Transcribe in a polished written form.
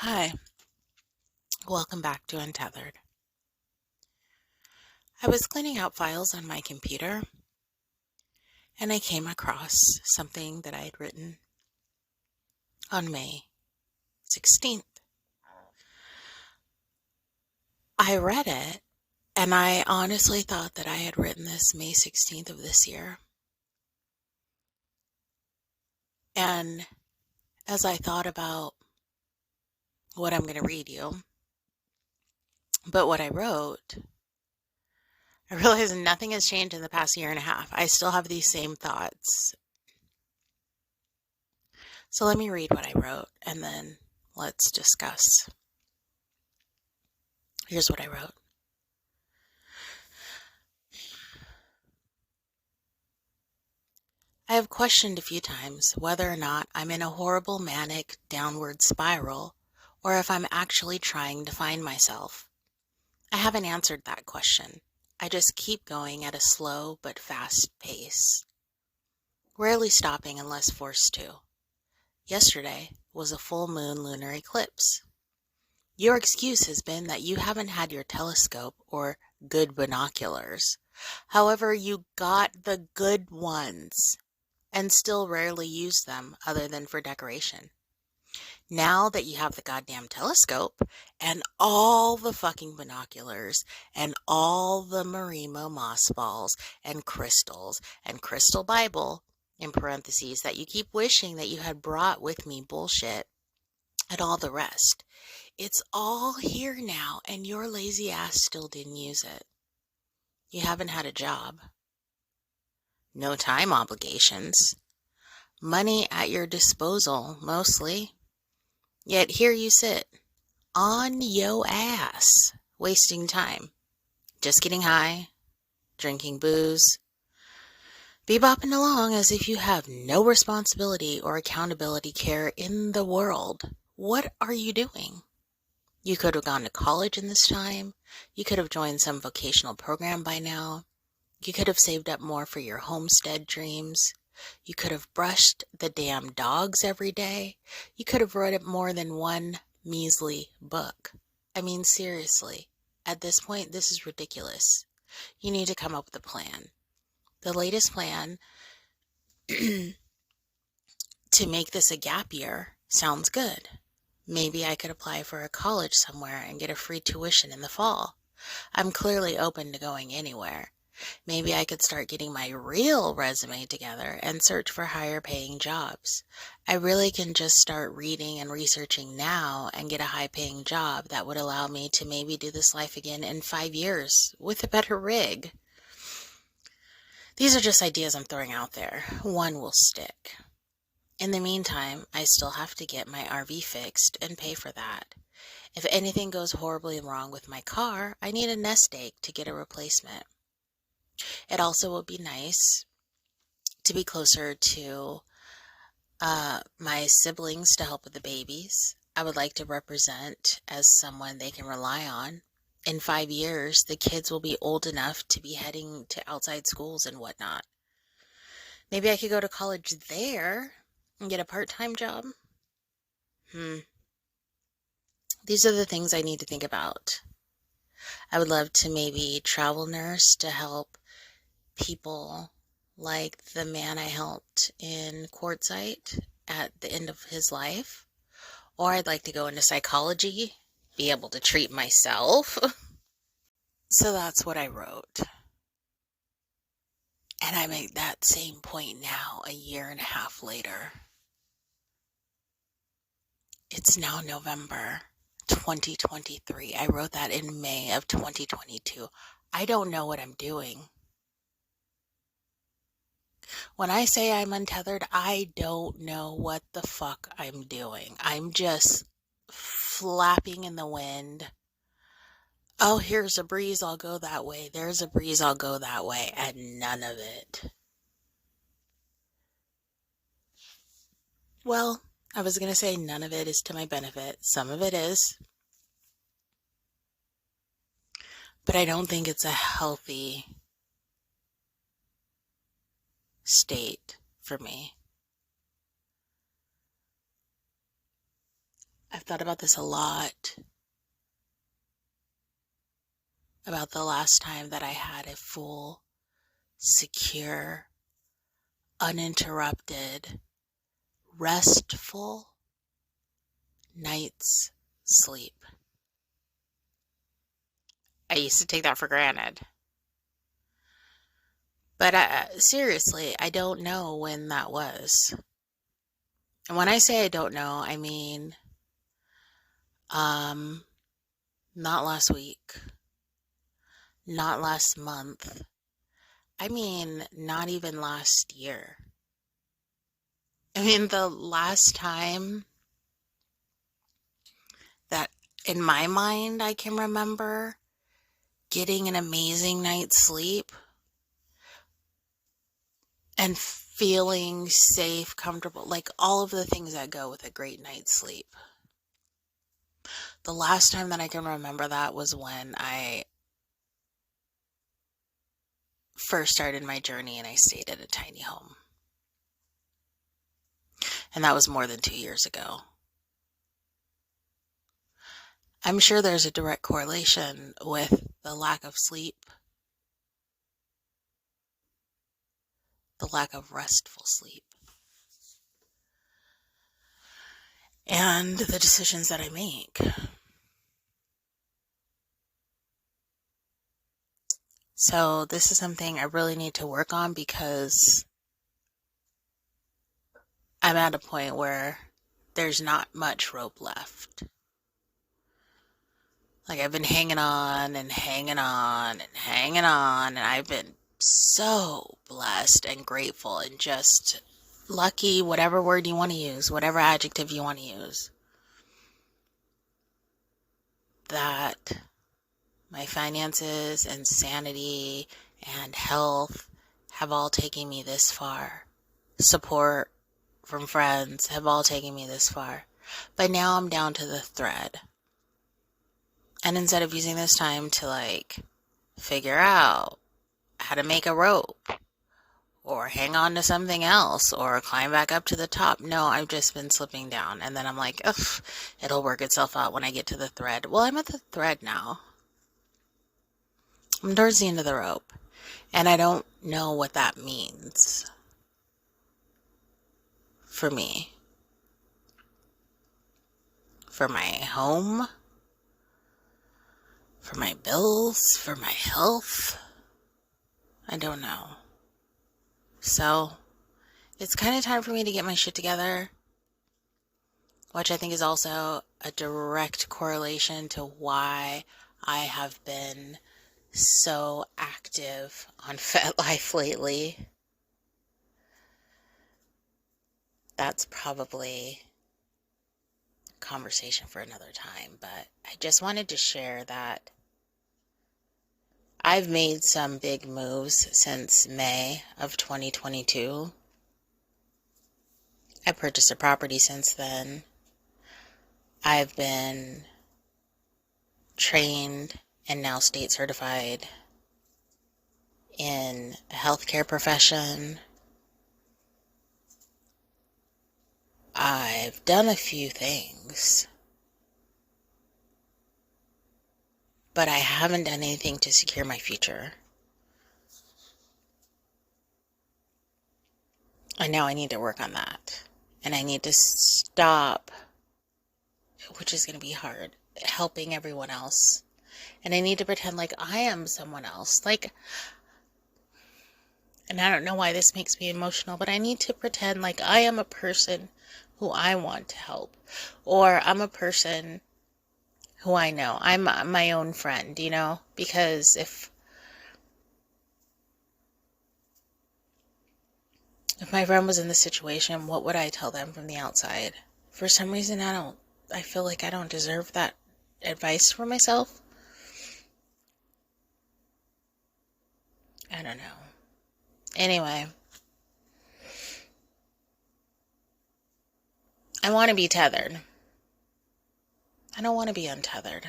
Hi, welcome back to Untethered. I was cleaning out files on my computer and I came across something that I had written on May 16th. I read it and I honestly thought that I had written this May 16th of this year. And as I thought about what I'm going to read you, but what I wrote, I realized nothing has changed in the past year and a half. I still have these same thoughts. So let me read what I wrote and then let's discuss. Here's what I wrote. I have questioned a few times whether or not I'm in a horrible manic downward spiral or if I'm actually trying to find myself. I haven't answered that question. I just keep going at a slow but fast pace, rarely stopping unless forced to. Yesterday was a full moon lunar eclipse. Your excuse has been that you haven't had your telescope or good binoculars. However, you got the good ones and still rarely use them other than for decoration. Now that you have the goddamn telescope and all the fucking binoculars and all the Marimo moss balls and crystals and crystal Bible, in parentheses, that you keep wishing that you had brought with me bullshit and all the rest, it's all here now and your lazy ass still didn't use it. You haven't had a job. No time obligations. Money at your disposal, mostly. Yet here you sit, on yo ass, wasting time. Just getting high, drinking booze, bebopping along as if you have no responsibility or accountability care in the world. What are you doing? You could have gone to college in this time. You could have joined some vocational program by now. You could have saved up more for your homestead dreams. You could have brushed the damn dogs every day. You could have read more than one measly book. I mean, seriously, at this point, this is ridiculous. You need to come up with a plan. The latest plan to make this a gap year sounds good. Maybe I could apply for a college somewhere and get a free tuition in the fall. I'm clearly open to going anywhere. Maybe I could start getting my real resume together and search for higher paying jobs. I really can just start reading and researching now and get a high paying job that would allow me to maybe do this life again in 5 years with a better rig. These are just ideas I'm throwing out there. One will stick. In the meantime, I still have to get my RV fixed and pay for that. If anything goes horribly wrong with my car, I need a nest egg to get a replacement. It also would be nice to be closer to my siblings to help with the babies. I would like to represent as someone they can rely on. In 5 years, the kids will be old enough to be heading to outside schools and whatnot. Maybe I could go to college there and get a part-time job. These are the things I need to think about. I would love to maybe travel nurse to help people like the man I helped in Quartzsite at the end of his life. Or I'd like to go into psychology, be able to treat myself. So that's what I wrote. And I make that same point now, a year and a half later. It's now November 2023. I wrote that in May of 2022. I don't know what I'm doing. When I say I'm untethered, I don't know what the fuck I'm doing. I'm just flapping in the wind. Oh, here's a breeze, I'll go that way. There's a breeze, I'll go that way. And none of it. Well, I was going to say none of it is to my benefit. Some of it is. But I don't think it's a healthy state for me. I've thought about this a lot, about the last time that I had a full, secure, uninterrupted, restful night's sleep. I used to take that for granted. But seriously, I don't know when that was. And when I say I don't know, I mean, not last week, not last month. I mean, not even last year. I mean, the last time that in my mind I can remember getting an amazing night's sleep and feeling safe, comfortable, like all of the things that go with a great night's sleep. The last time that I can remember that was when I first started my journey and I stayed at a tiny home. And that was more than 2 years ago. I'm sure there's a direct correlation with the lack of sleep, the lack of restful sleep, and the decisions that I make. So this is something I really need to work on because I'm at a point where there's not much rope left. Like I've been hanging on and hanging on and hanging on, and I've been so blessed and grateful and just lucky, whatever word you want to use, whatever adjective you want to use, that my finances and sanity and health have all taken me this far. Support from friends have all taken me this far. But now I'm down to the thread. And instead of using this time to figure out how to make a rope or hang on to something else or climb back up to the top, no, I've just been slipping down. And then I'm like, ugh, it'll work itself out when I get to the thread. Well, I'm at the thread now. I'm towards the end of the rope. And I don't know what that means for me. For my home. For my bills. For my health. I don't know. So, it's kind of time for me to get my shit together, which I think is also a direct correlation to why I have been so active on FetLife lately. That's probably a conversation for another time, but I just wanted to share that I've made some big moves since May of 2022. I purchased a property since then. I've been trained and now state certified in a healthcare profession. I've done a few things, but I haven't done anything to secure my future. And now I need to work on that. And I need to stop, which is going to be hard, helping everyone else. And I need to pretend like I am someone else. And I don't know why this makes me emotional, but I need to pretend like I am a person who I want to help. Or I'm a person who I know. I'm my own friend, because if my friend was in this situation, what would I tell them from the outside? For some reason, I feel like I don't deserve that advice for myself. I don't know. Anyway, I want to be tethered. I don't want to be untethered.